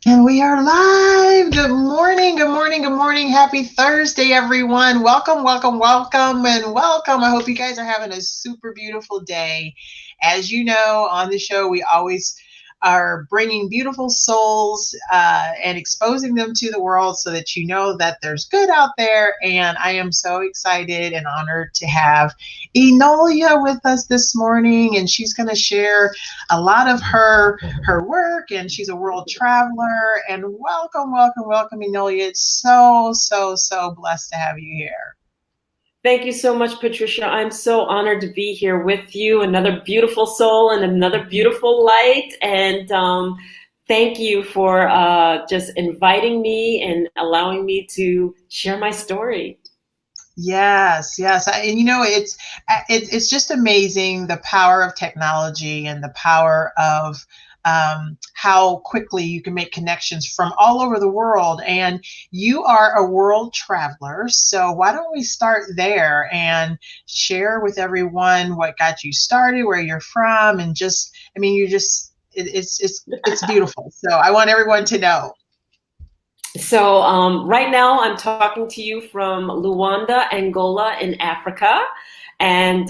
And we are live. Good morning, good morning, good morning. Happy Thursday, everyone. Welcome, welcome, welcome, and welcome. I hope you guys are having a super beautiful day. As you know, on the show, we always are bringing beautiful souls and exposing them to the world so that you know that there's good out there. And I am so excited and honored to have Enolia with us this morning, and she's going to share a lot of her work, and she's a world traveler. And welcome, welcome, welcome, Enolia. It's so blessed to have you here. Thank you so much, Patricia. I'm so honored to be here with you. Another beautiful soul and another beautiful light. And thank you for just inviting me and allowing me to share my story. Yes, yes. And you know, it's just amazing the power of technology and the power of how quickly you can make connections from all over the world. And you are a world traveler. So why don't we start there and share with everyone what got you started, where you're from, and just, I mean, you just, it's beautiful. So I want everyone to know. So right now I'm talking to you from Luanda, Angola in Africa, and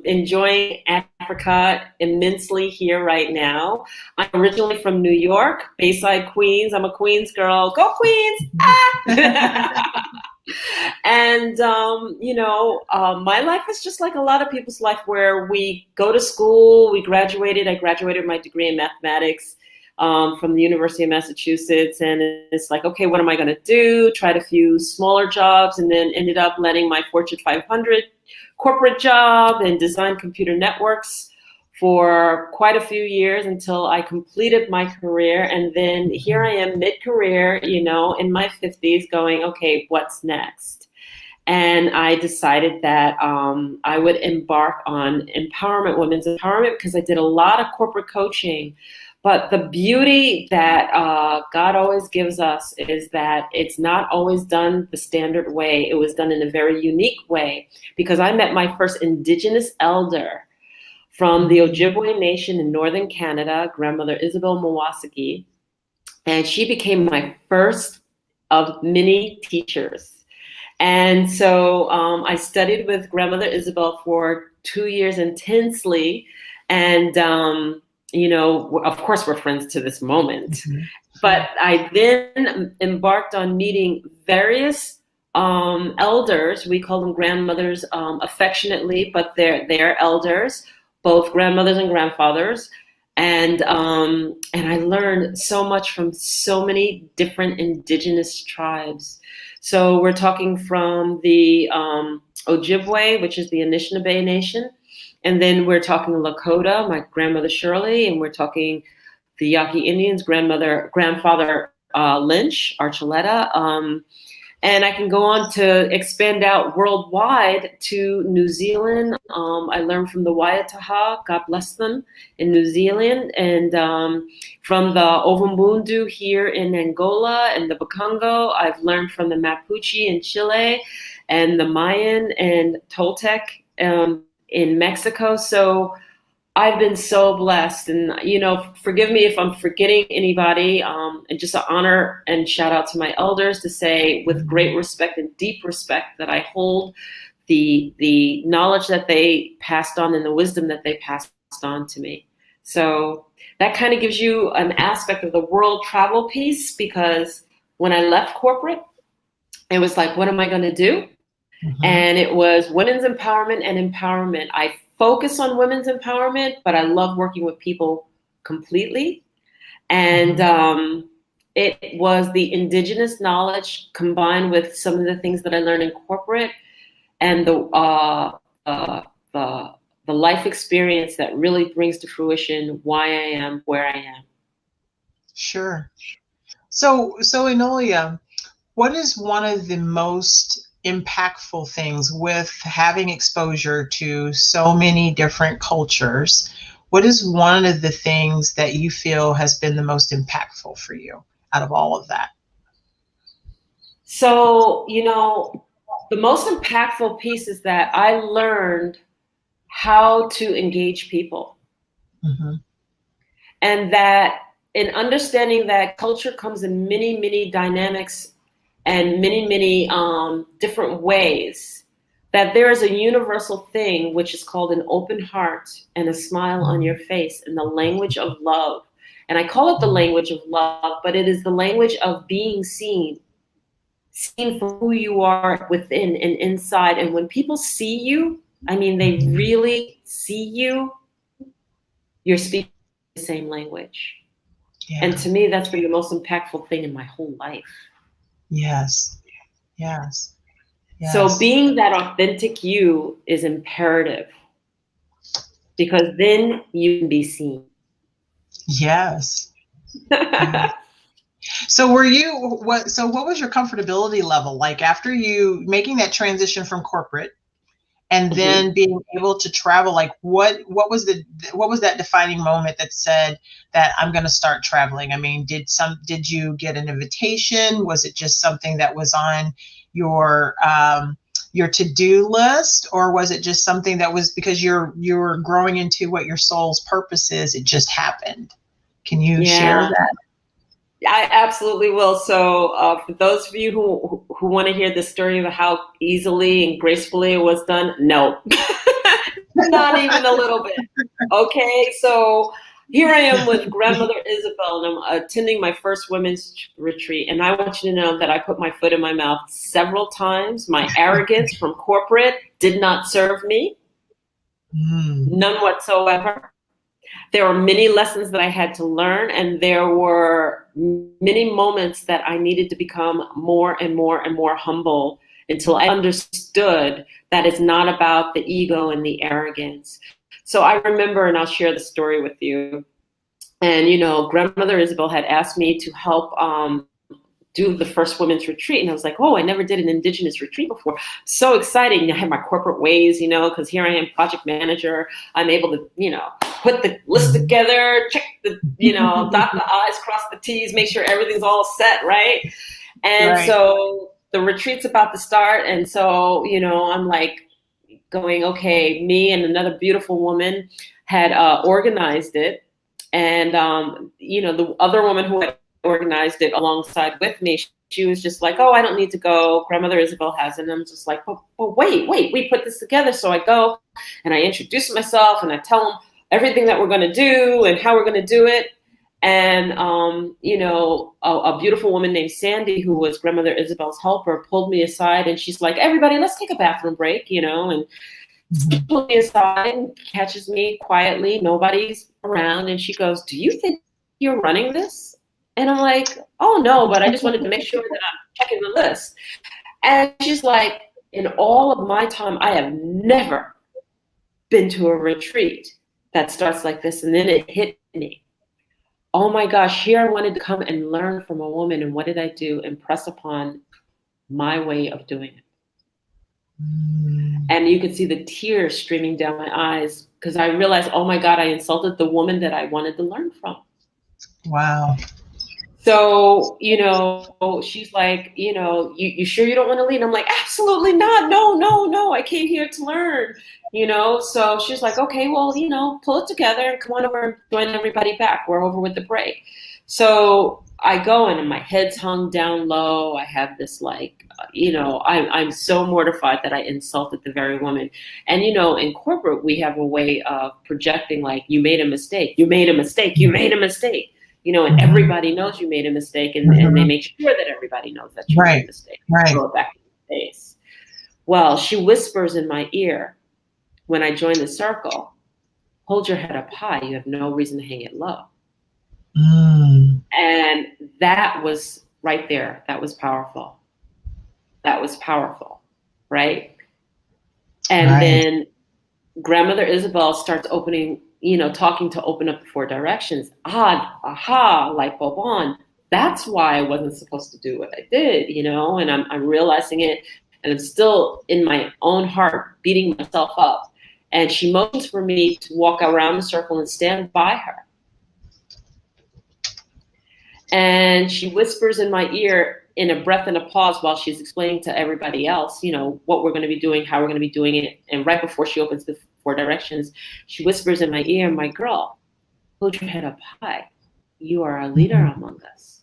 enjoying Africa immensely here right now. I'm originally from New York, Bayside, Queens. I'm a Queens girl. Go Queens! Ah! And my life is just like a lot of people's life, where we go to school, we graduated. I graduated my degree in mathematics from the University of Massachusetts, and it's like, okay, what am I going to do? Tried a few smaller jobs, and then ended up landing my Fortune 500 corporate job and designed computer networks for quite a few years until I completed my career. And then here I am mid-career, in my 50s, going, okay, what's next? And I decided that I would embark on empowerment, women's empowerment, because I did a lot of corporate coaching. But the beauty that God always gives us is that it's not always done the standard way. It was done in a very unique way, because I met my first indigenous elder from the Ojibwa Nation in northern Canada, grandmother Isabel Mawasaki, and she became my first of many teachers. And so I studied with grandmother Isabel for 2 years intensely, and of course, we're friends to this moment. Mm-hmm. But I then embarked on meeting various elders. We call them grandmothers affectionately, but they're elders, both grandmothers and grandfathers. And I learned so much from so many different indigenous tribes. So we're talking from the Ojibwa, which is the Anishinaabe Nation. And then we're talking Lakota, my grandmother Shirley, and we're talking the Yaqui Indians, grandfather Lynch, Archuleta. And I can go on to expand out worldwide to New Zealand. I learned from the Waiataha, God bless them, in New Zealand, and from the Ovimbundu here in Angola and the Bakongo. I've learned from the Mapuche in Chile and the Mayan and Toltec in Mexico. So I've been so blessed, and forgive me if I'm forgetting anybody, and just an honor and shout out to my elders to say, with great respect and deep respect, that I hold the knowledge that they passed on and the wisdom that they passed on to me. So that kind of gives you an aspect of the world travel piece, because when I left corporate, it was like, what am I going to do? Mm-hmm. And it was women's empowerment and empowerment. I focus on women's empowerment, but I love working with people completely. And it was the indigenous knowledge combined with some of the things that I learned in corporate, and the life experience that really brings to fruition why I am where I am. Sure. So Enolia, what is one of the most impactful things with having exposure to so many different cultures? What is one of the things that you feel has been the most impactful for you out of all of that? So, the most impactful piece is that I learned how to engage people. Mm-hmm. And that in understanding that culture comes in many, many dynamics and many, many different ways, that there is a universal thing which is called an open heart and a smile on your face and the language of love. And I call it the language of love, but it is the language of being seen for who you are within and inside. And when people see you, I mean, they really see you, you're speaking the same language. Yeah. And to me, that's been the most impactful thing in my whole life. Yes. Yes. Yes. So being that authentic you is imperative, because then you can be seen. Yes. So what was your comfortability level like after you making that transition from corporate and then being able to travel? Like what was that defining moment that said that I'm going to start traveling? I mean, did you get an invitation? Was it just something that was on your to-do list, or was it just something that was because you're growing into what your soul's purpose is? It just happened. Can you share that? I absolutely will. So for those of you who want to hear the story of how easily and gracefully it was done, no, not even a little bit. Okay, so here I am with Grandmother Isabel, and I'm attending my first women's retreat. And I want you to know that I put my foot in my mouth several times. My arrogance from corporate did not serve me, none whatsoever. There were many lessons that I had to learn, and there were many moments that I needed to become more and more and more humble until I understood that it's not about the ego and the arrogance. So I remember, and I'll share the story with you. And, you know, Grandmother Isabel had asked me to help do the first women's retreat. And I was like, oh, I never did an indigenous retreat before. So exciting. I had my corporate ways, you know, because here I am, project manager. I'm able to, you know, put the list together, check the, you know, dot the I's, cross the T's, make sure everything's all set, right? And so the retreat's about to start. And so, you know, I'm like going, okay, me and another beautiful woman had organized it. And, you know, the other woman who had organized it alongside with me, she was just like, oh, I don't need to go. Grandmother Isabel has it. And I'm just like, but wait, we put this together. So I go and I introduce myself and I tell them everything that we're going to do and how we're going to do it. And, you know, a beautiful woman named Sandy, who was Grandmother Isabel's helper, pulled me aside and she's like, everybody, let's take a bathroom break, you know, and she pulled me aside and catches me quietly. Nobody's around. And she goes, do you think you're running this? And I'm like, oh, no, but I just wanted to make sure that I'm checking the list. And she's like, in all of my time, I have never been to a retreat that starts like this. And then it hit me. Oh, my gosh, here I wanted to come and learn from a woman. And what did I do? Impress upon my way of doing it. And you could see the tears streaming down my eyes because I realized, oh, my God, I insulted the woman that I wanted to learn from. Wow. So, you know, she's like, you know, you sure you don't want to lead? I'm like, absolutely not. No. I came here to learn, you know. So she's like, okay, well, you know, pull it together and come on over and join everybody back. We're over with the break. So I go in and my head's hung down low. I have this like, you know, I'm so mortified that I insulted the very woman. And, you know, in corporate, we have a way of projecting like, you made a mistake. You made a mistake. You know, and everybody knows you made a mistake, and they make sure that everybody knows that you made a mistake. Throw it back in the face. Well, she whispers in my ear when I join the circle, hold your head up high. You have no reason to hang it low. And that was right there. That was powerful. Right? And then Grandmother Isabel starts opening, you know, talking to open up the 4 directions. Light bulb on. That's why I wasn't supposed to do what I did, you know, and I'm realizing it, and I'm still in my own heart beating myself up. And she motions for me to walk around the circle and stand by her. And she whispers in my ear in a breath and a pause while she's explaining to everybody else, you know, what we're going to be doing, how we're going to be doing it. And right before she opens the 4 directions, she whispers in my ear, my girl, hold your head up high. you are a leader among us.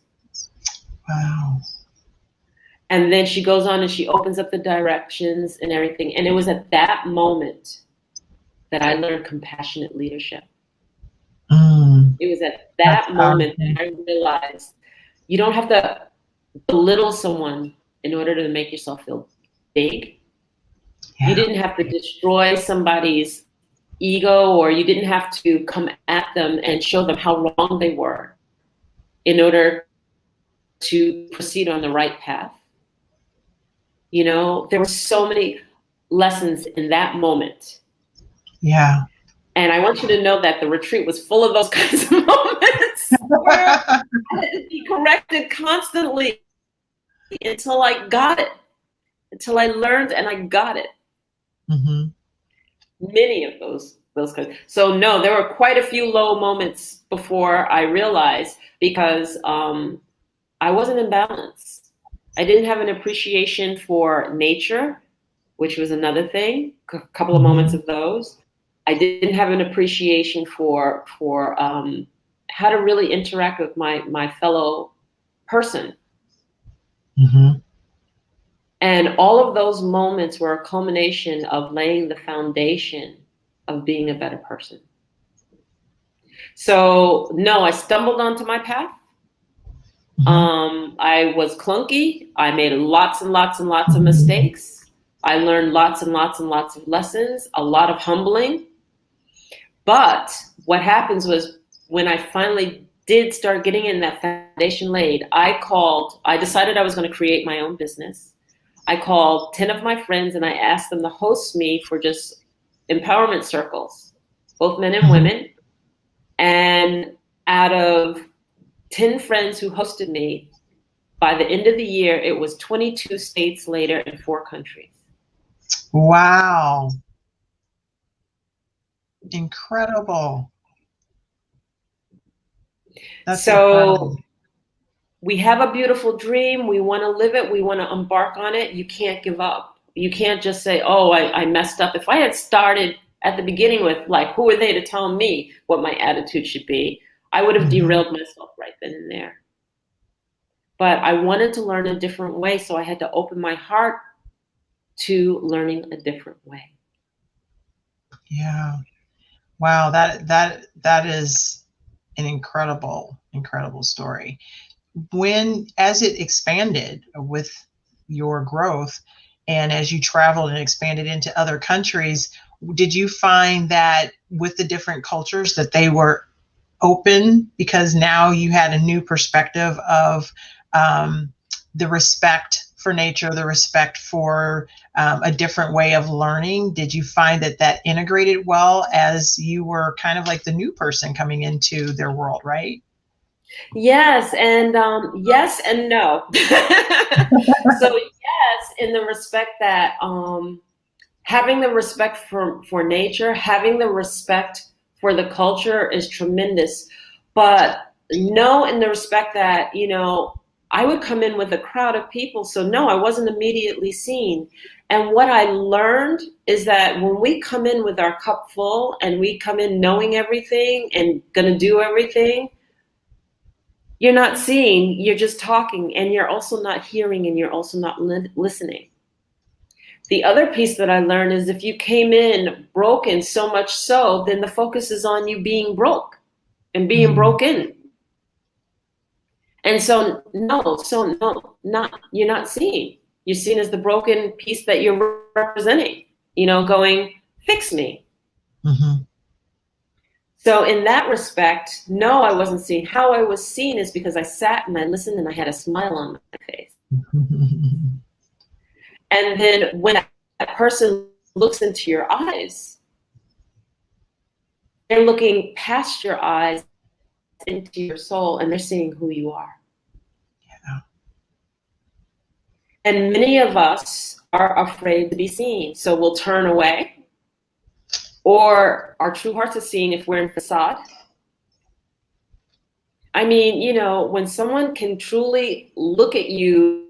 Wow. And then she goes on and she opens up the directions and everything. And it was at that moment that I learned compassionate leadership. It was at that moment that I realized you don't have to belittle someone in order to make yourself feel big. Yeah. You didn't have to destroy somebody's ego, or you didn't have to come at them and show them how wrong they were in order to proceed on the right path. You know, there were so many lessons in that moment. Yeah. And I want you to know that the retreat was full of those kinds of moments where I had to be corrected constantly until I got it, until I learned and I got it. Mm-hmm. Many of those kinds. So no, there were quite a few low moments before I realized, because I wasn't in balance. I didn't have an appreciation for nature, which was another thing. A couple of moments of those. I didn't have an appreciation for how to really interact with my fellow person. Mm-hmm. And all of those moments were a culmination of laying the foundation of being a better person. So no, I stumbled onto my path. I was clunky. I made lots and lots and lots of mistakes. I learned lots and lots and lots of lessons, a lot of humbling. But what happens was, when I finally did start getting in that foundation laid, I decided I was going to create my own business. I called 10 of my friends and I asked them to host me for just empowerment circles, both men and women. And out of 10 friends who hosted me, by the end of the year, it was 22 states later in 4 countries. Wow. Incredible. That's so incredible. We have a beautiful dream. We want to live it. We want to embark on it. You can't give up. You can't just say, oh, I messed up. If I had started at the beginning with, like, who are they to tell me what my attitude should be, I would have derailed myself right then and there. But I wanted to learn a different way, so I had to open my heart to learning a different way. Yeah. Wow, that is an incredible story. As it expanded with your growth, and as you traveled and expanded into other countries, did you find that with the different cultures that they were open, because now you had a new perspective of the respect for nature, the respect for a different way of learning? Did you find that integrated well as you were kind of like the new person coming into their world, right? Yes, and yes and no. So yes, in the respect that having the respect for nature, having the respect for the culture is tremendous. But no, in the respect that, you know, I would come in with a crowd of people. So no, I wasn't immediately seen. And what I learned is that when we come in with our cup full and we come in knowing everything and gonna do everything, you're not seeing, you're just talking, and you're also not hearing, and you're also not listening. The other piece that I learned is if you came in broken, so much so, then the focus is on you being broke and being broken. And so no, you're not seeing. You're seen as the broken piece that you're representing, you know, going, fix me. Mm-hmm. So in that respect, no, I wasn't seen. How I was seen is because I sat and I listened and I had a smile on my face. And then when that person looks into your eyes, they're looking past your eyes into your soul, and they're seeing who you are. Yeah. And many of us are afraid to be seen. So we'll turn away, or our true hearts are seen if we're in facade. I mean, you know, when someone can truly look at you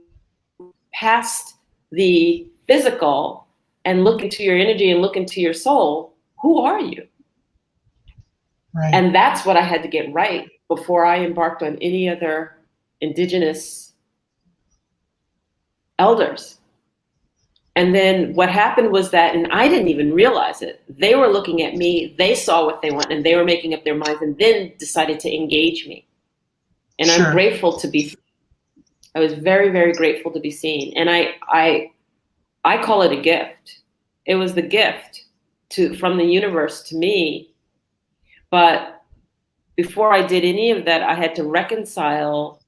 past the physical and look into your energy and look into your soul, who are you? Right. And that's what I had to get right. before I embarked on any other indigenous elders. And then what happened was that, and I didn't even realize it, they were looking at me, they saw what they want, and they were making up their minds, and then decided to engage me. And Sure. I'm grateful to be, I was very, very grateful to be seen. And I call it a gift. It was the gift from the universe to me. But before I did any of that, I had to reconcile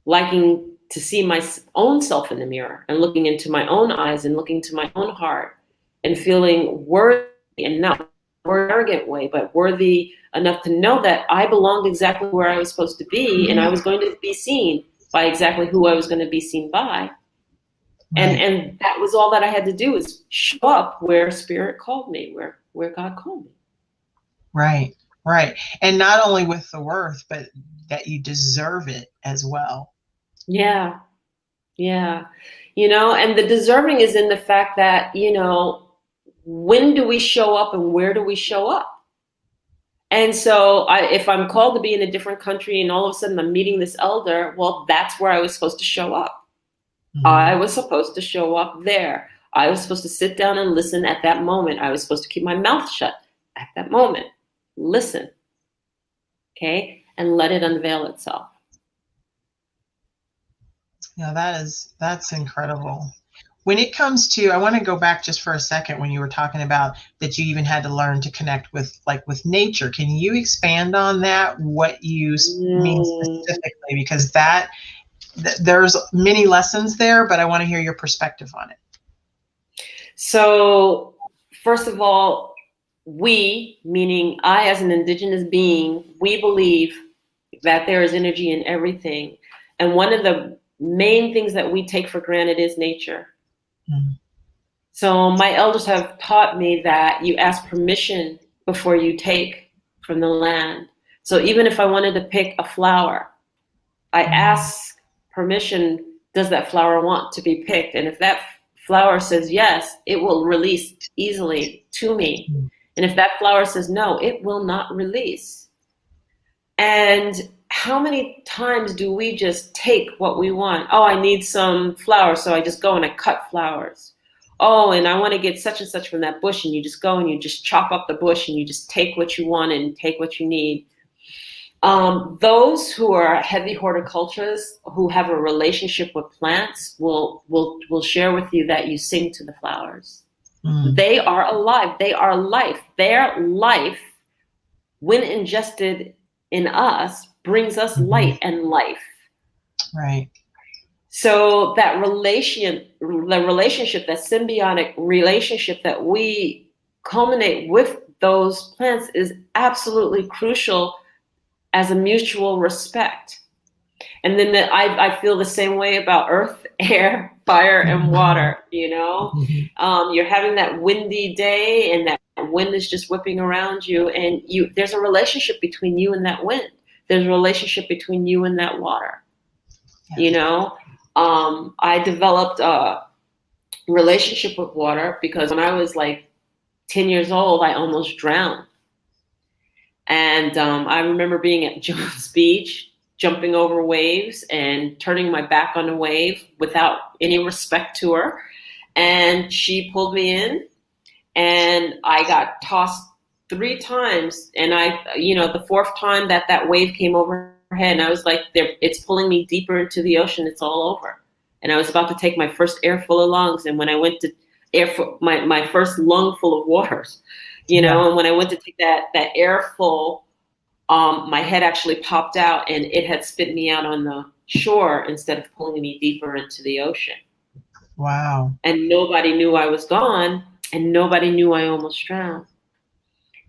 liking to see my own self in the mirror and looking into my own eyes and looking to my own heart and feeling worthy, and not in an arrogant way, but worthy enough to know that I belonged exactly where I was supposed to be, and I was going to be seen by exactly who I was going to be seen by. Right. And that was all that I had to do, is show up where spirit called me, where God called me. Right, right. And not only with the worth, but that you deserve it as well. Yeah. Yeah. And the deserving is in the fact that, when do we show up and where do we show up? And so if I'm called to be in a different country and all of a sudden I'm meeting this elder, well, that's where I was supposed to show up. Mm-hmm. I was supposed to show up there. I was supposed to sit down and listen at that moment. I was supposed to keep my mouth shut at that moment. Listen. Okay? And let it unveil itself. Yeah, that's incredible. When it comes to, I want to go back just for a second when you were talking about that you even had to learn to connect with nature. Can you expand on that, what you mean specifically? Because there's many lessons there, but I want to hear your perspective on it. So first of all, we, meaning I as an indigenous being, we believe that there is energy in everything. And one of the main things that we take for granted is nature. Mm-hmm. So my elders have taught me that you ask permission before you take from the land. So even if I wanted to pick a flower, I ask permission, does that flower want to be picked? And if that flower says yes, it will release easily to me. And if that flower says no, it will not release. And how many times do we just take what we want? Oh, I need some flowers, so I just go and I cut flowers. Oh, and I want to get such and such from that bush, and you just go and you just chop up the bush and you just take what you want and take what you need. Those who are heavy horticulturists, who have a relationship with plants, will share with you that you sing to the flowers. Mm. They are alive. They are life. Their life, when ingested in us, brings us light and life. Right. So that relationship, that symbiotic relationship that we culminate with those plants is absolutely crucial as a mutual respect. And then I feel the same way about earth, air, fire, and water, You're having that windy day and that wind is just whipping around you, and there's a relationship between you and that wind. There's a relationship between you and that water. I developed a relationship with water because when I was like 10 years old, I almost drowned. And I remember being at Jones Beach, jumping over waves and turning my back on a wave without any respect to her. And she pulled me in and I got tossed 3 times. And the 4th time that wave came over her head, and I was like, it's pulling me deeper into the ocean. It's all over. And I was about to take my first airful of lungs. And when I went to my first lung full of waters, and when I went to take that airful, my head actually popped out and it had spit me out on the shore instead of pulling me deeper into the ocean. Wow. And nobody knew I was gone, and nobody knew I almost drowned.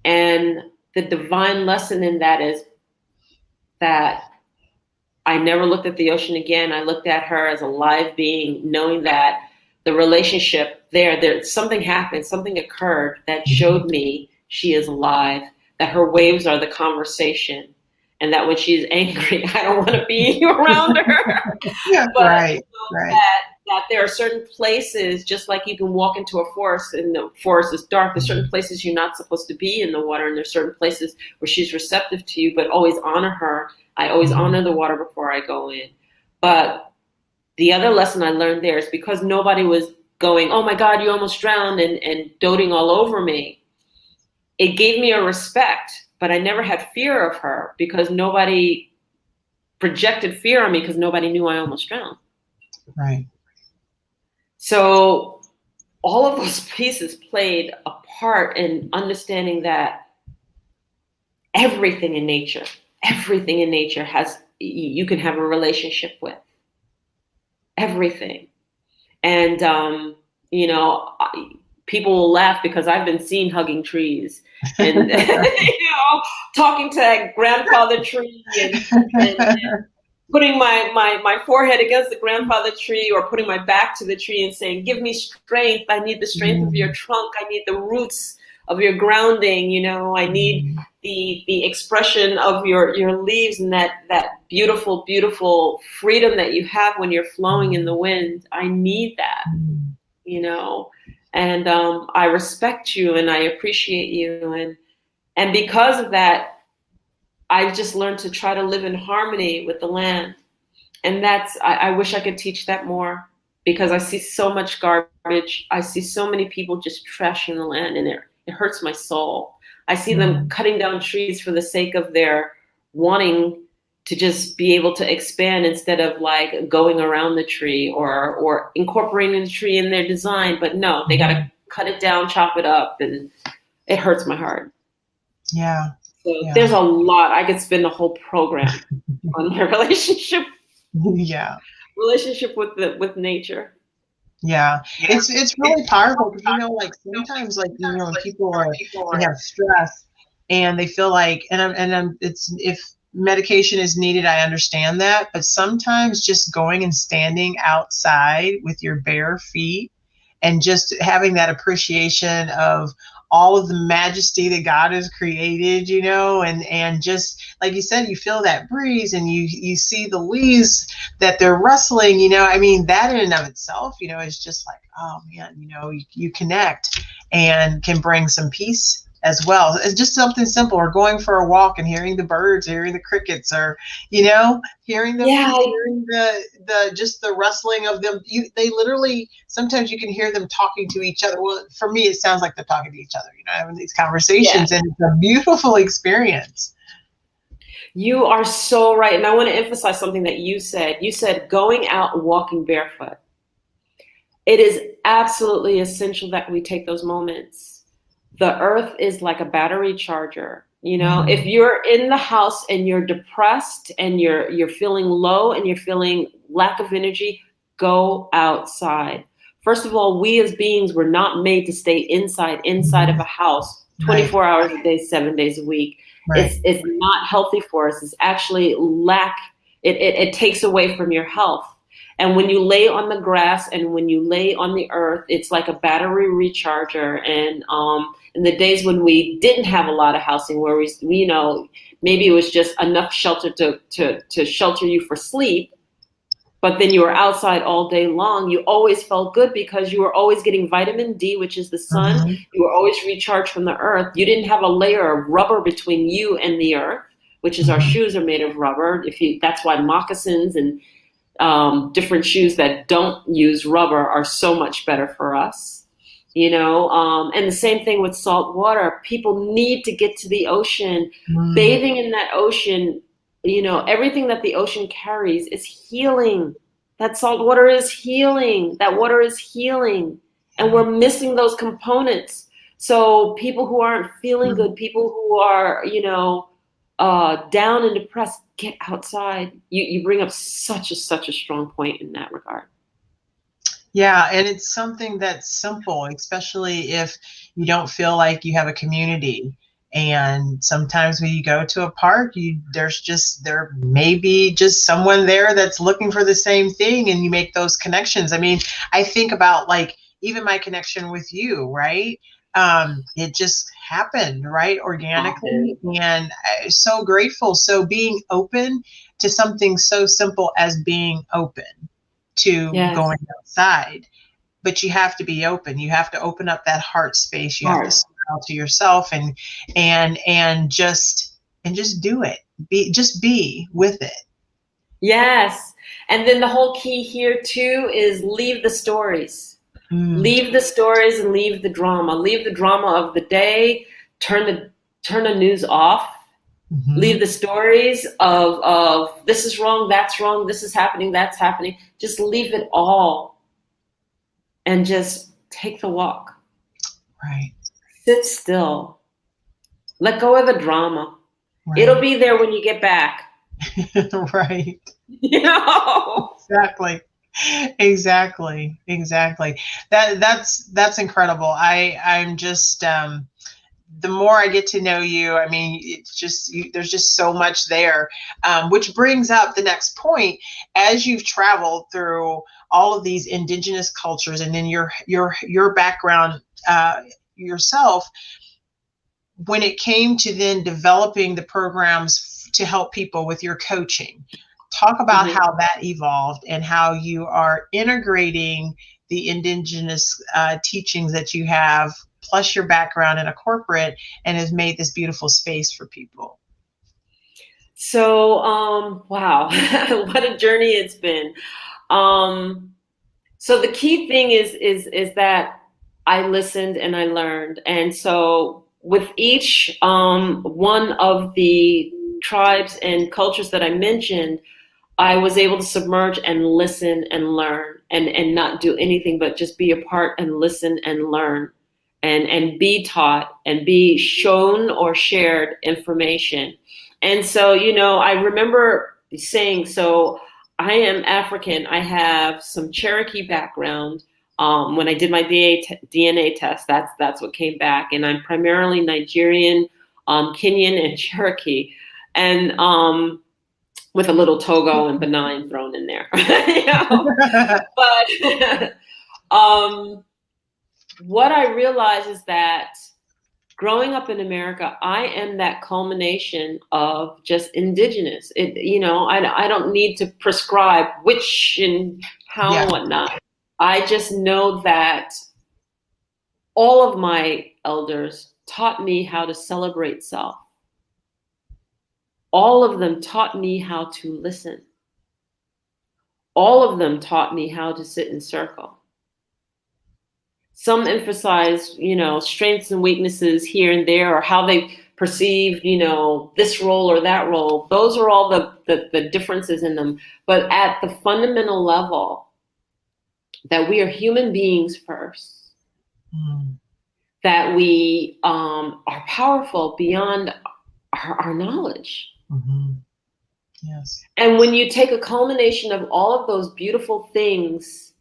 And the divine lesson in that is that I never looked at the ocean again. I looked at her as a live being, knowing that the relationship there something happened, something occurred that showed me she is alive, that her waves are the conversation, and that when she's angry, I don't want to be around her. Yeah, but right. that there are certain places, just like you can walk into a forest and the forest is dark, there's certain places you're not supposed to be in the water, and there's certain places where she's receptive to you, but always honor her. I always honor the water before I go in. But the other lesson I learned there is because nobody was going, oh my God, you almost drowned, and doting all over me. It gave me a respect, but I never had fear of her because nobody projected fear on me because nobody knew I almost drowned. Right. So all of those pieces played a part in understanding that everything in nature has, you can have a relationship with everything. And, you know, people will laugh because I've been seen hugging trees and, you know, talking to that grandfather tree and putting my forehead against the grandfather tree, or putting my back to the tree and saying, give me strength. I need the strength of your trunk. I need the roots of your grounding. You know, I need the expression of your leaves and that beautiful, beautiful freedom that you have when you're flowing in the wind. I need that, you know, and I respect you and I appreciate you. And because of that, I've just learned to try to live in harmony with the land. And that's, I wish I could teach that more, because I see so much garbage. I see so many people just trashing the land, and it hurts my soul. I see them cutting down trees for the sake of their wanting to just be able to expand instead of like going around the tree or incorporating the tree in their design. But no, they got to cut it down, chop it up, and it hurts my heart. Yeah. So there's a lot. I could spend a whole program on my relationship. Relationship with nature. Yeah, it's really powerful because, you know, like sometimes, like, you know, when people they have stress and they feel like, it's, if medication is needed, I understand that, but sometimes just going and standing outside with your bare feet and just having that appreciation of all of the majesty that God has created, you know, and just like you said, you feel that breeze and you see the leaves that they're rustling, you know. I mean, that in and of itself, you know, is just like, oh man, you know, you connect and can bring some peace as well. It's just something simple, or going for a walk and hearing the birds, hearing the crickets, or, you know, hearing the just the rustling of them. They literally, sometimes you can hear them talking to each other. Well, for me, it sounds like they're talking to each other, you know, having these conversations, and it's a beautiful experience. You are so right. And I want to emphasize something that you said. You said going out and walking barefoot. It is absolutely essential that we take those moments. The earth is like a battery charger. You know, if you're in the house and you're depressed and you're feeling low and you're feeling lack of energy, go outside. First of all, we as beings were not made to stay inside of a house 24 hours a day, 7 days a week. It's not healthy for us. It's actually it takes away from your health. And when you lay on the grass and when you lay on the earth, it's like a battery recharger. And in the days when we didn't have a lot of housing, where we you know, maybe it was just enough shelter to shelter you for sleep, but then you were outside all day long, you always felt good because you were always getting vitamin D, which is the sun. You were always recharged from the earth. You didn't have a layer of rubber between you and the earth, which is our shoes are made of rubber. That's why moccasins and different shoes that don't use rubber are so much better for us, you know. And the same thing with salt water. People need to get to the ocean. Bathing in that ocean, you know, everything that the ocean carries is healing. That salt water is healing. That water is healing. And we're missing those components. So people who aren't feeling good, people who are, you know, down and depressed, get outside. You bring up such a strong point in that regard. Yeah, and it's something that's simple, especially if you don't feel like you have a community. And sometimes when you go to a park, there may be just someone there that's looking for the same thing, and you make those connections. I mean, I think about like even my connection with you, right? It just happened, right? Organically. And I'm so grateful. So being open to something so simple as being open, to Yes. going outside. But you have to be open. You have to open up that heart space. You have to smile to yourself and just do it. Be with it. Yes. And then the whole key here too is leave the stories. Leave the stories and leave the drama. Leave the drama of the day. Turn the news off. Leave the stories of this is wrong, that's wrong, this is happening, that's happening. Just leave it all and just take the walk. Right. Sit still. Let go of the drama. Right. It'll be there when you get back. Right. You know? Exactly. That's incredible. I'm just the more I get to know you, I mean, it's just there's just so much there, which brings up the next point. As you've traveled through all of these indigenous cultures, and then your background yourself, when it came to then developing the programs to help people with your coaching, talk about how that evolved and how you are integrating the indigenous teachings that you have, plus your background in a corporate, and has made this beautiful space for people. So, wow, what a journey it's been. So the key thing is that I listened and I learned. And so with each one of the tribes and cultures that I mentioned, I was able to submerge and listen and learn and not do anything but just be a part and listen and learn and be taught and be shown or shared information. And so, you know, I remember saying, so I am African. I have some Cherokee background. When I did my DNA test, that's what came back. And I'm primarily Nigerian, Kenyan, and Cherokee. And with a little Togo and Benin thrown in there. You know? But what I realized is that growing up in America, I am that culmination of just indigenous. You know, I don't need to prescribe which and how and whatnot. I just know that all of my elders taught me how to celebrate self. All of them taught me how to listen. All of them taught me how to sit in circle. Some emphasize, you know, strengths and weaknesses here and there, or how they perceive, you know, this role or that role. Those are all the differences in them. But at the fundamental level, that we are human beings first, that we are powerful beyond our knowledge. Yes. And when you take a culmination of all of those beautiful things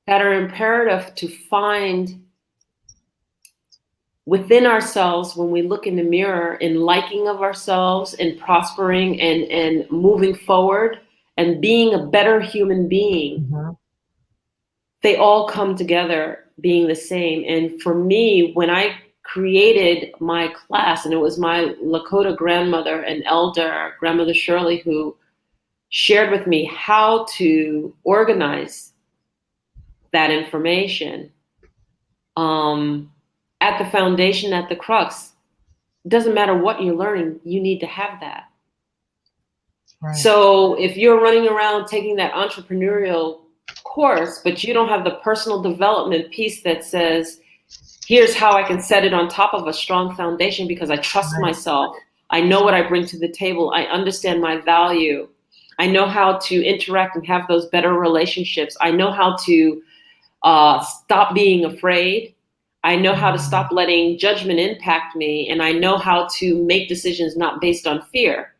that are imperative to find within ourselves when we look in the mirror, in liking of ourselves and prospering and moving forward and being a better human being, they all come together being the same. And for me, when I created my class, and it was my Lakota grandmother and elder, Grandmother Shirley, who shared with me how to organize that information. At the foundation, at the crux, it doesn't matter what you're learning, you need to have that. Right. So if you're running around taking that entrepreneurial course, but you don't have the personal development piece that says, here's how I can set it on top of a strong foundation because I trust myself. I know what I bring to the table. I understand my value. I know how to interact and have those better relationships. I know how to stop being afraid. I know how to stop letting judgment impact me. And I know how to make decisions not based on fear.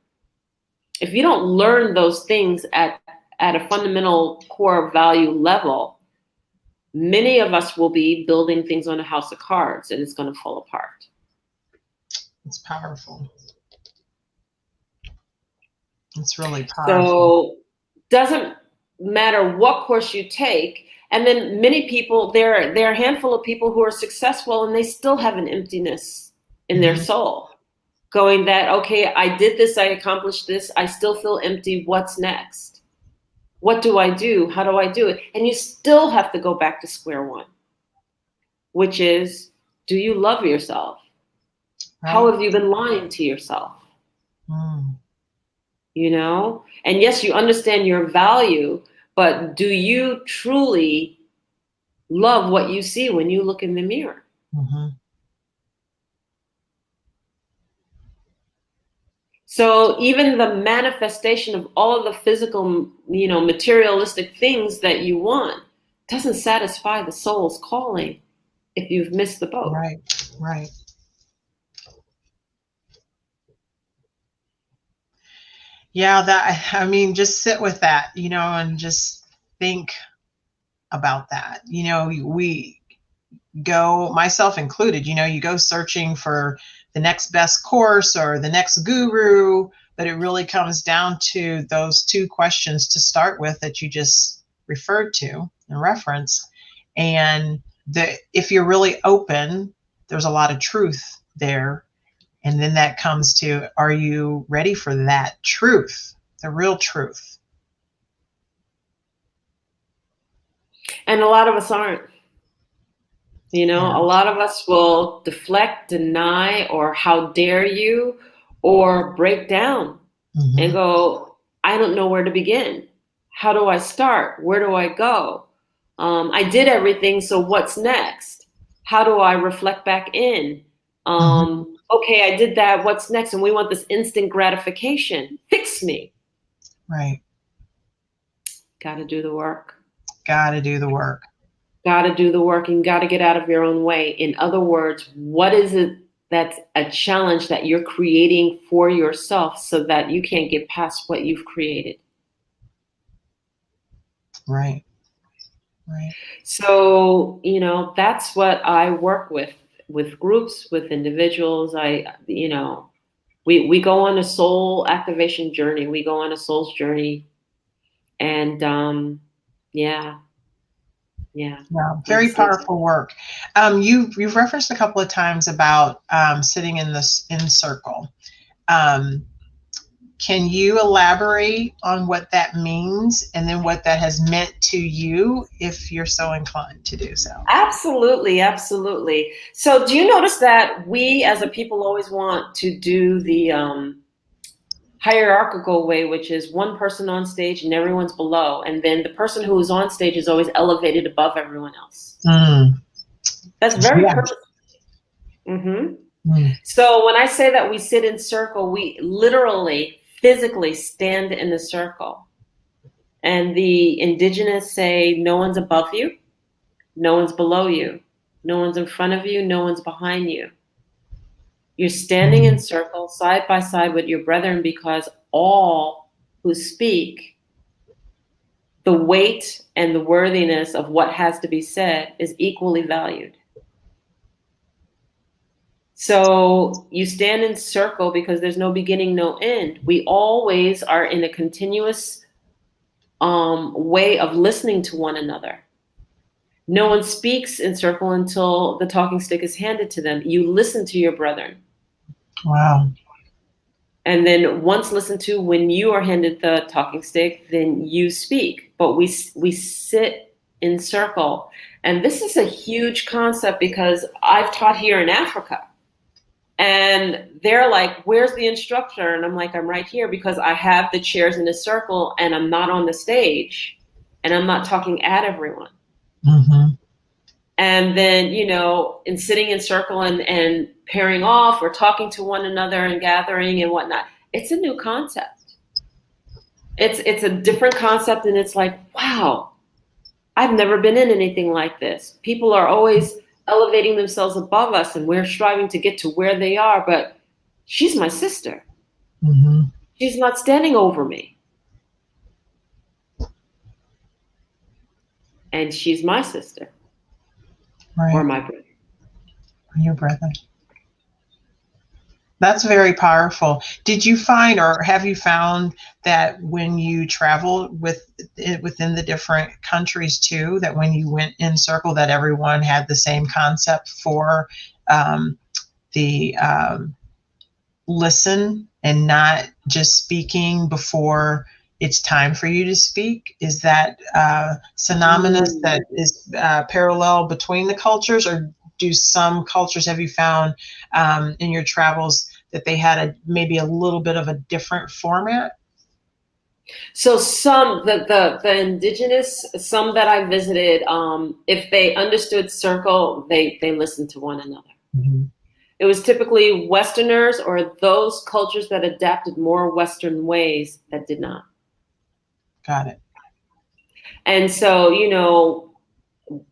If you don't learn those things at a fundamental core value level, many of us will be building things on a house of cards and it's going to fall apart. It's powerful. It's really powerful. So doesn't matter what course you take. And then many people, there are a handful of people who are successful and they still have an emptiness in their soul, going that, okay, I did this, I accomplished this, I still feel empty, what's next? What do I do? How do I do it? And you still have to go back to square one, which is, do you love yourself? Right. How have you been lying to yourself? You know? And yes, you understand your value, but do you truly love what you see when you look in the mirror? So even the manifestation of all of the physical, materialistic things that you want doesn't satisfy the soul's calling if you've missed the boat. Right. Yeah, just sit with that, and just think about that. We go, myself included, you go searching for the next best course or the next guru, but it really comes down to those two questions to start with that you just referred to and reference. And if you're really open, there's a lot of truth there. And then that comes to, are you ready for that truth, the real truth? And a lot of us aren't. A lot of us will deflect, deny, or how dare you, or break down and go, I don't know where to begin. How do I start? Where do I go? I did everything, so what's next? How do I reflect back in? Okay, I did that. What's next? And we want this instant gratification. Fix me. Right. Got to do the work. Got to do the work. Got to do the work, and got to get out of your own way. In other words, what is it that's a challenge that you're creating for yourself so that you can't get past what you've created? Right. So, that's what I work with groups, with individuals. We go on a soul activation journey. We go on a soul's journey. And very powerful work. You've referenced a couple of times about sitting in circle. Can you elaborate on what that means and then what that has meant to you, if you're so inclined to do so? Absolutely. So do you notice that we as a people always want to do the hierarchical way, which is one person on stage and everyone's below, and then the person who is on stage is always elevated above everyone else? That's very purposeful. So when I say that we sit in circle, we literally physically stand in a circle, and the indigenous say, no one's above you, no one's below you, no one's in front of you, no one's behind you. You're standing in circle side by side with your brethren, because all who speak, the weight and the worthiness of what has to be said is equally valued. So you stand in circle because there's no beginning, no end. We always are in a continuous way of listening to one another. No one speaks in circle until the talking stick is handed to them. You listen to your brethren. Wow. And then once listened to, when you are handed the talking stick, then you speak. But we sit in circle. And this is a huge concept, because I've taught here in Africa. And they're like, where's the instructor? And I'm like, I'm right here, because I have the chairs in a circle and I'm not on the stage and I'm not talking at everyone. And then, in sitting in circle and pairing off or talking to one another and gathering and whatnot, it's a new concept. It's a different concept. And it's like, wow, I've never been in anything like this. People are always elevating themselves above us, and we're striving to get to where they are, but she's my sister. She's not standing over me. And she's my sister. Right. Or my brother. Your brother. That's very powerful. Did you find, or have you found, that when you travel within the different countries too, that when you went in circle, that everyone had the same concept for the listen and not just speaking before it's time for you to speak? Is that synonymous, that is parallel between the cultures, or do some cultures, have you found in your travels that they had maybe a little bit of a different format? So some the indigenous, some that I visited, if they understood circle, they listened to one another. Mm-hmm. It was typically Westerners or those cultures that adapted more Western ways that did not. Got it. And so, you know,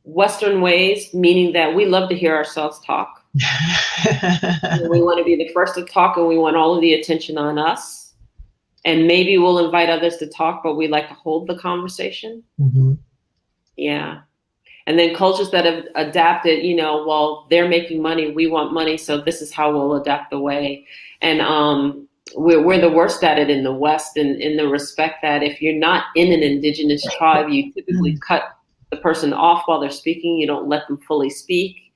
Western ways, meaning that we love to hear ourselves talk. We want to be the first to talk, and we want all of the attention on us. And maybe we'll invite others to talk, but we like to hold the conversation. Mm-hmm. Yeah. And then cultures that have adapted, you know, well, they're making money, we want money, so this is how we'll adapt the way. And we're the worst at it in the West, in the respect that if you're not in an indigenous tribe, you typically cut the person off while they're speaking. You don't let them fully speak.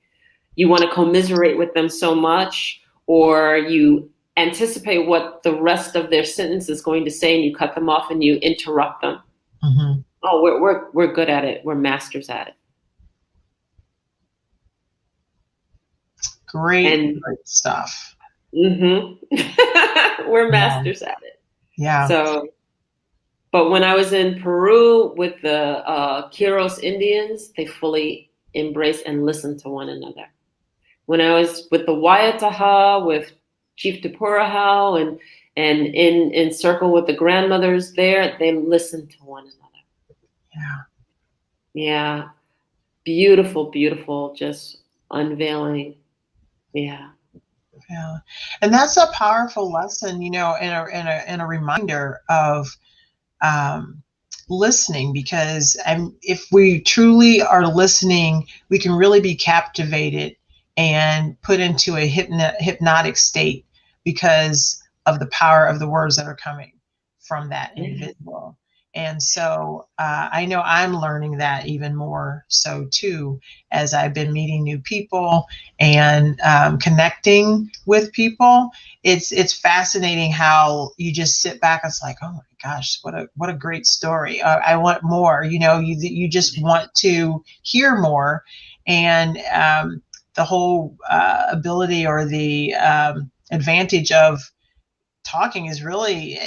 You want to commiserate with them so much, or you anticipate what the rest of their sentence is going to say, and you cut them off and you interrupt them. Mm-hmm. Oh, we're good at it. We're masters at it. Great stuff. Mm-hmm. We're masters at it. Yeah. So, but when I was in Peru with the Q'eros Indians, they fully embrace and listen to one another. When I was with the Wayataha, with Chief Tupurahau, and in circle with the grandmothers there, they listen to one another. Yeah. Yeah. Beautiful, beautiful, just unveiling. Yeah. Yeah. And that's a powerful lesson, you know, and a reminder of listening, because if we truly are listening, we can really be captivated and put into a hypnotic state because of the power of the words that are coming from that individual. And so I know I'm learning that even more so too, as I've been meeting new people and connecting with people. It's fascinating how you just sit back and it's like, oh my gosh, what a great story. I want more. You know, you just want to hear more, and the whole ability or the advantage of talking is really,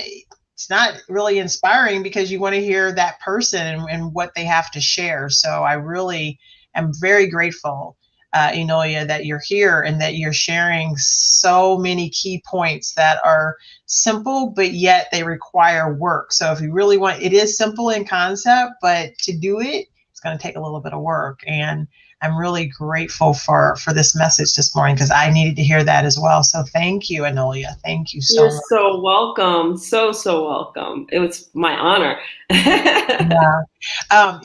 it's not really inspiring, because you want to hear that person and what they have to share. So I really am very grateful, Enolia, that you're here and that you're sharing so many key points that are simple, but yet they require work. So if you really want, it is simple in concept, but to do it, it's going to take a little bit of work. And I'm really grateful for this message this morning, because I needed to hear that as well. So thank you, Enolia. Thank you so much. You're so welcome. So welcome. It was my honor. Yeah.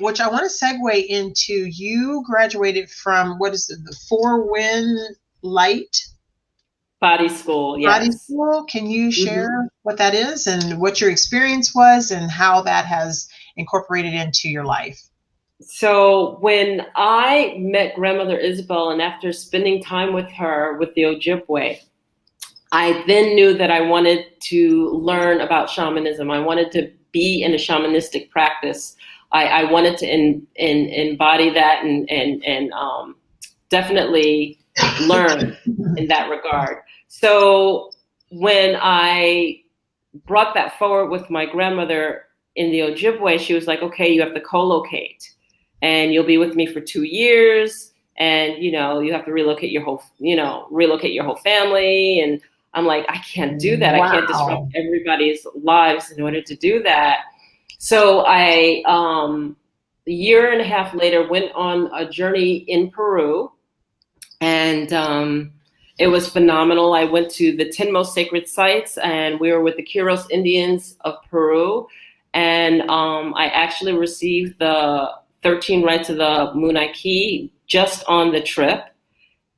Which I want to segue into, you graduated from, what is it, the Four Wind Light Body School. Yes. Body School. Can you share what that is and what your experience was and how that has incorporated into your life? So when I met Grandmother Isabel, and after spending time with her with the Ojibwe, I then knew that I wanted to learn about shamanism. I wanted to be in a shamanistic practice. I wanted to embody that and definitely learn in that regard. So when I brought that forward with my grandmother in the Ojibwe, she was like, okay, you have to co-locate, and you'll be with me for 2 years, and you know, you have to relocate your whole family. And I'm like, I can't do that. Wow. I can't disrupt everybody's lives in order to do that. So I, a year and a half later, went on a journey in Peru, and it was phenomenal. I went to the 10 most sacred sites, and we were with the Q'eros Indians of Peru, and I actually received the 13 rites of the Munay-ki just on the trip.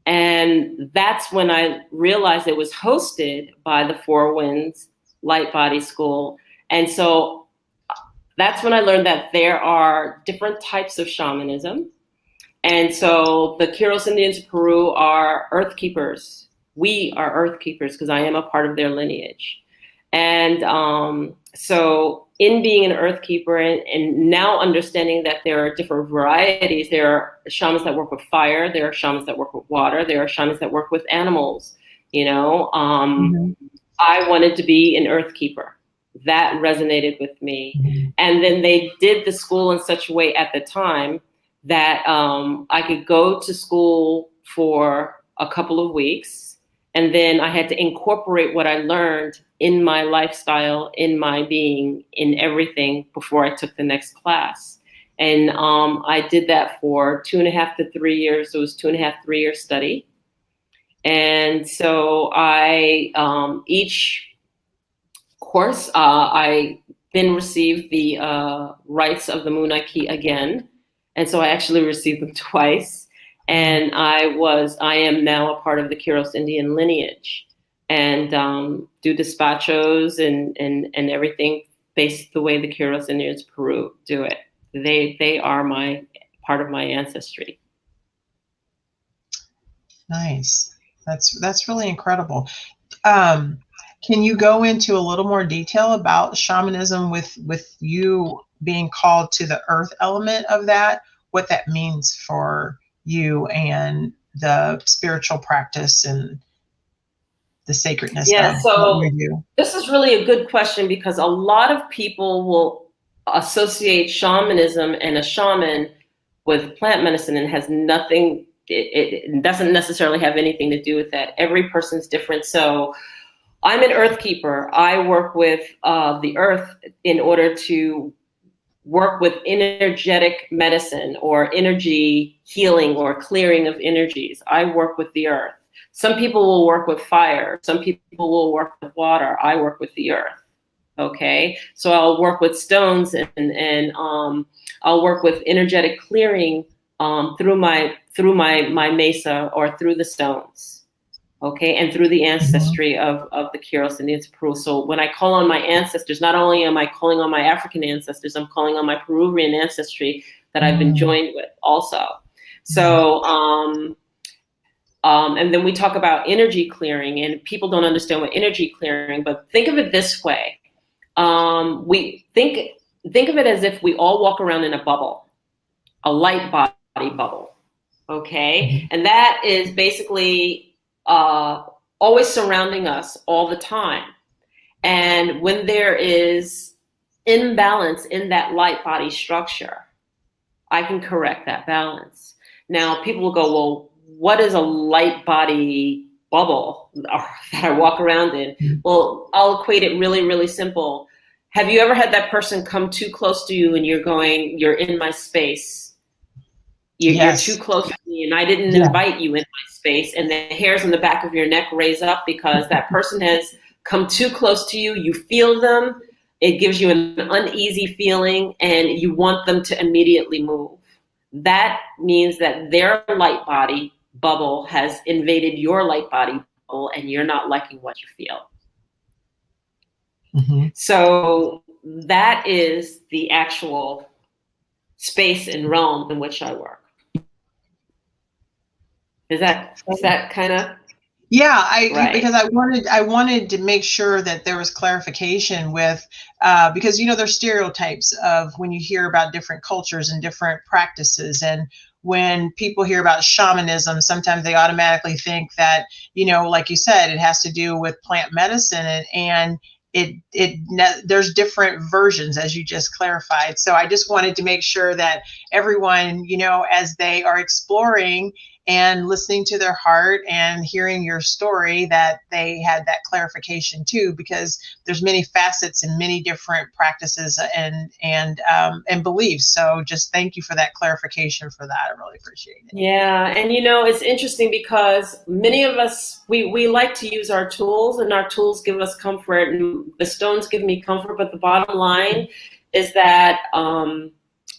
And that's when I realized it was hosted by the Four Winds Light Body School. And so that's when I learned that there are different types of shamanism. And so the Q'eros Indians of Peru are earth keepers. We are earth keepers because I am a part of their lineage. And So in being an earth keeper and now understanding that there are different varieties, there are shamans that work with fire, there are shamans that work with water, there are shamans that work with animals, you know. I wanted to be an earth keeper. That resonated with me. And then they did the school in such a way at the time that I could go to school for a couple of weeks. And then I had to incorporate what I learned in my lifestyle, in my being, in everything before I took the next class. And I did that for 2.5 to 3 years. It was 2.5, 3 year study. And so I, each course, I then received the rites of the Munay-ki again. And so I actually received them twice. And I am now a part of the Q'eros Indian lineage and do despachos and everything based the way the Q'eros Indians of Peru do it. They are part of my ancestry. Nice. That's really incredible. Can you go into a little more detail about shamanism with you being called to the earth element of that, what that means for you and the spiritual practice and the sacredness of what you do? This is really a good question because a lot of people will associate shamanism and a shaman with plant medicine and has nothing, it doesn't necessarily have anything to do with that. Every person's different. So I'm an earth keeper. I work with the earth in order to work with energetic medicine or energy healing or clearing of energies. I work with the earth. Some people will work with fire. Some people will work with water. I work with the earth. Okay. So I'll work with stones and I'll work with energetic clearing through my mesa or through the stones. Okay, and through the ancestry of the Q'eros Indians of Peru. So when I call on my ancestors, not only am I calling on my African ancestors, I'm calling on my Peruvian ancestry that I've been joined with also. So, and then we talk about energy clearing, and people don't understand what energy clearing, but think of it this way. We think of it as if we all walk around in a bubble, a light body bubble, okay? And that is basically always surrounding us all the time. And when there is imbalance in that light body structure, I can correct that balance. Now, people will go, well, what is a light body bubble that I walk around in? Well, I'll equate it really, really simple. Have you ever had that person come too close to you and you're going, you're in my space? You're too close to me and I didn't invite you in my space, and the hairs on the back of your neck raise up because that person has come too close to you. You feel them. It gives you an uneasy feeling and you want them to immediately move. That means that their light body bubble has invaded your light body bubble and you're not liking what you feel. So that is the actual space and realm in which I work. Is that kind of? Yeah, because I wanted to make sure that there was clarification with because there's stereotypes of when you hear about different cultures and different practices, and when people hear about shamanism, sometimes they automatically think that like you said, it has to do with plant medicine, and there's different versions, as you just clarified. So I just wanted to make sure that everyone, as they are exploring and listening to their heart and hearing your story, that they had that clarification too, because there's many facets and many different practices and beliefs. So just thank you for that clarification for that. I really appreciate it. Yeah. And it's interesting because many of us, we like to use our tools, and our tools give us comfort, and the stones give me comfort. But the bottom line is that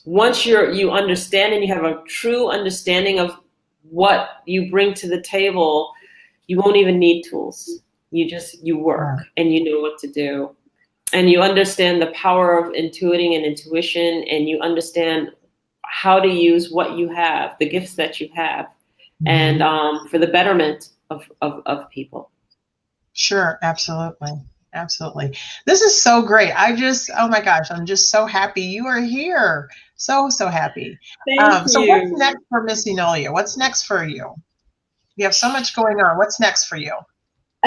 once you understand and you have a true understanding of what you bring to the table, you won't even need tools. You work and you know what to do, and you understand the power of intuiting and intuition, and you understand how to use what you have, the gifts that you have, and for the betterment of people. Sure, absolutely. Absolutely. This is so great. Oh my gosh, I'm just so happy you are here. So, so happy. Thank So what's you. next for Miss Enolia? What's next for you? You have so much going on. What's next for you?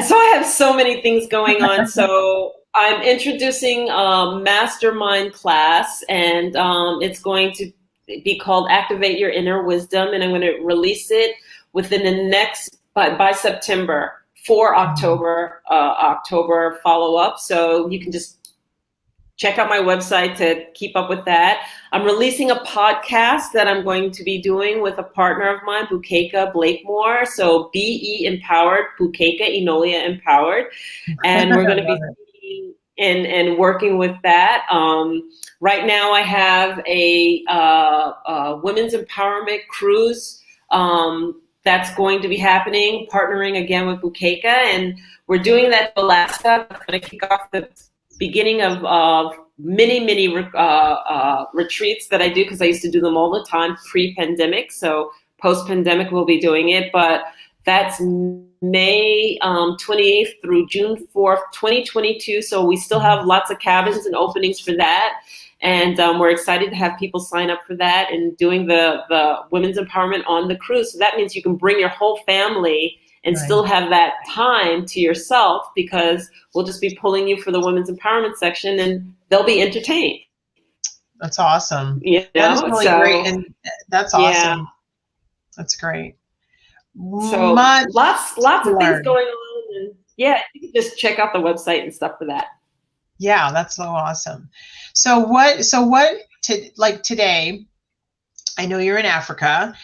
So I have so many things going on. So I'm introducing a mastermind class, and it's going to be called Activate Your Inner Wisdom, and I'm going to release it within the next by September for October follow up. So you can just check out my website to keep up with that. I'm releasing a podcast that I'm going to be doing with a partner of mine, Bukeka Blakemore. So BE Empowered, Bukeka Enolia Empowered. And we're going to be speaking and working with that. Right now I have a women's empowerment cruise that's going to be happening, partnering again with Bukeka. And we're doing that in Alaska. I'm going to kick off the beginning of many retreats that I do, because I used to do them all the time pre-pandemic. So post-pandemic we'll be doing it, but that's May 28th through June 4th, 2022. So we still have lots of cabins and openings for that. And we're excited to have people sign up for that and doing the women's empowerment on the cruise. So that means you can bring your whole family and still have that time to yourself, because we'll just be pulling you for the women's empowerment section and they'll be entertained. That's awesome. You know? That is really great. And that's awesome. Yeah. That's great. So lots of things going on. And yeah, you can just check out the website and stuff for that. Yeah, that's so awesome. So like today, I know you're in Africa.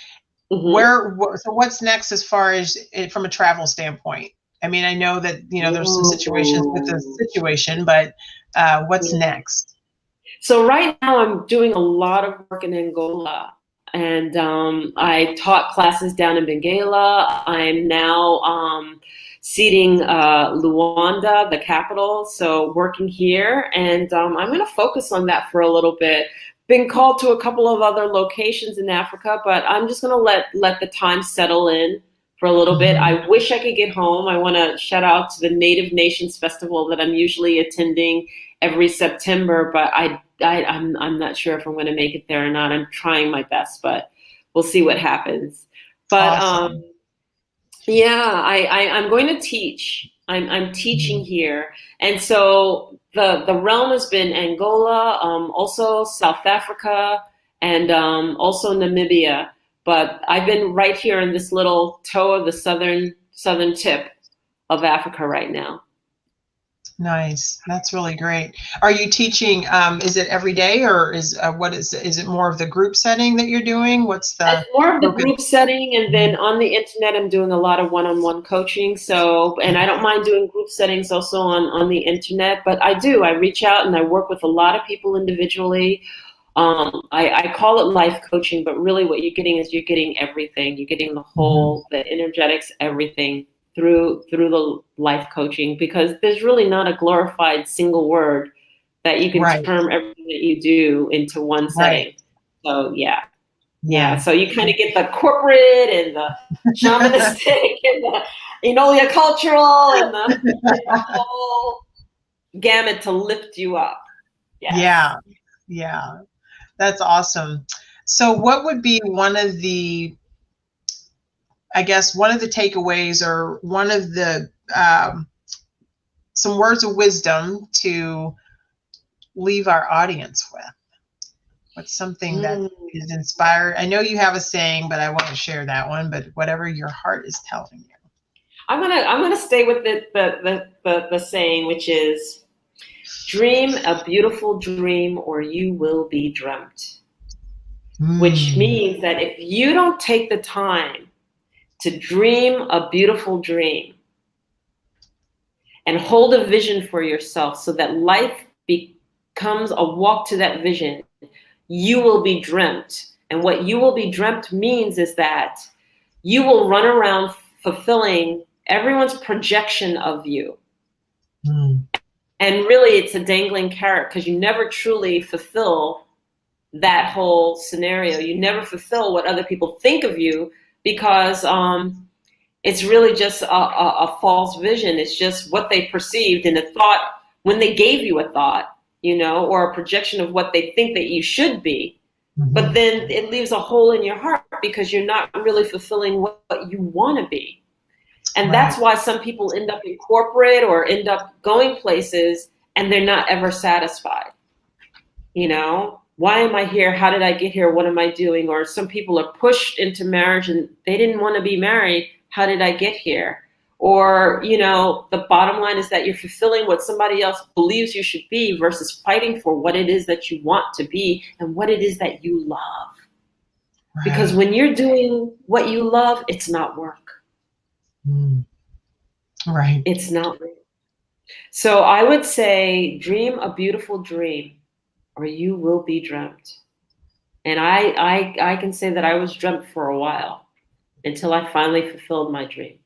Mm-hmm. So what's next as far as from a travel standpoint? I mean, I know that, there's some situations with the situation, but what's next? So right now I'm doing a lot of work in Angola, and I taught classes down in Benguela. I'm now seeding Luanda, the capital, so working here, and I'm going to focus on that for a little bit. Been called to a couple of other locations in Africa, but I'm just going to let the time settle in for a little bit. I wish I could get home. I want to shout out to the Native Nations Festival that I'm usually attending every September, but I'm not sure if I'm going to make it there or not. I'm trying my best, but we'll see what happens. But awesome. I'm going to teach. I'm teaching here, and so the realm has been Angola, also South Africa, and also Namibia. But I've been right here in this little toe of the southern tip of Africa right now. Nice. That's really great. Are you teaching, is it every day, or is it more of the group setting that you're doing? It's more of the group setting, and then on the internet I'm doing a lot of one-on-one coaching. So, and I don't mind doing group settings also on the internet, but I reach out and I work with a lot of people individually. I call it life coaching, but really what you're getting everything. You're getting the whole, the energetics, everything through the life coaching, because there's really not a glorified single word that you can term everything that you do into one setting. So yeah. So you kind of get the corporate and the shamanistic and the Enolia cultural and the whole gamut to lift you up. Yeah. That's awesome. So what would be one of the takeaways, or one of the some words of wisdom to leave our audience with? What's something that is inspired? I know you have a saying, but I won't share that one, but whatever your heart is telling you. I'm gonna stay with the saying, which is, dream a beautiful dream or you will be dreamt. Which means that if you don't take the time to dream a beautiful dream and hold a vision for yourself so that life becomes a walk to that vision, you will be dreamt. And what you will be dreamt means is that you will run around fulfilling everyone's projection of you. And really it's a dangling carrot, because you never truly fulfill that whole scenario. You never fulfill what other people think of you, because It's really just a false vision. It's just what they perceived in a thought when they gave you a thought, or a projection of what they think that you should be. Mm-hmm. But then it leaves a hole in your heart because you're not really fulfilling what you want to be. And Right. That's why some people end up in corporate or end up going places and they're not ever satisfied. Why am I here? How did I get here? What am I doing? Or some people are pushed into marriage and they didn't want to be married. How did I get here? Or, the bottom line is that you're fulfilling what somebody else believes you should be versus fighting for what it is that you want to be and what it is that you love. Right. Because when you're doing what you love, it's not work. Right. It's not work. So I would say dream a beautiful dream or you will be dreamt. And I can say that I was dreamt for a while until I finally fulfilled my dream.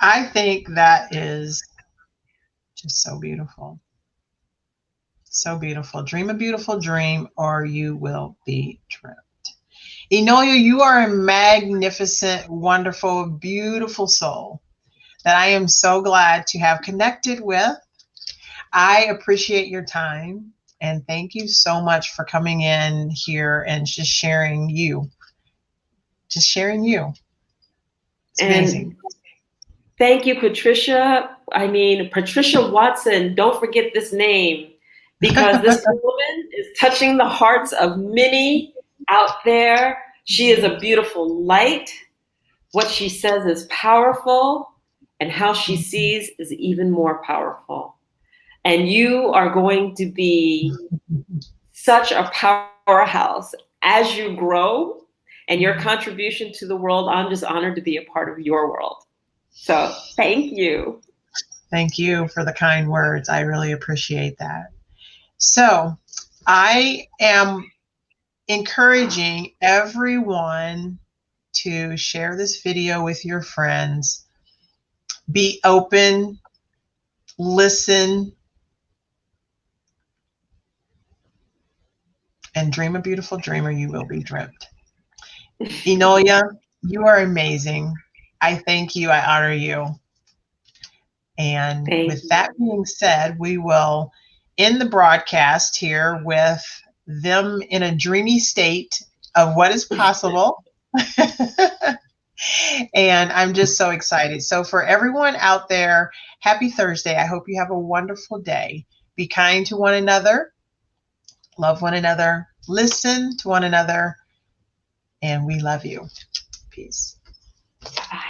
I think that is just so beautiful. So beautiful. Dream a beautiful dream or you will be dreamt. Enolia, you are a magnificent, wonderful, beautiful soul that I am so glad to have connected with. I appreciate your time and thank you so much for coming in here and just sharing you. Just sharing you. It's amazing. Thank you, Patricia. Patricia Watson, don't forget this name because this woman is touching the hearts of many out there. She is a beautiful light. What she says is powerful, and how she sees is even more powerful. And you are going to be such a powerhouse as you grow and your contribution to the world. I'm just honored to be a part of your world. So thank you. Thank you for the kind words. I really appreciate that. So I am encouraging everyone to share this video with your friends. Be open, listen, and dream a beautiful dream or you will be dreamt. Enolia, you are amazing. I thank you. I honor you. And with that being said, we will end the broadcast here with them in a dreamy state of what is possible. And I'm just so excited. So for everyone out there, happy Thursday. I hope you have a wonderful day. Be kind to one another. Love one another. Listen to one another. And we love you. Peace. Bye.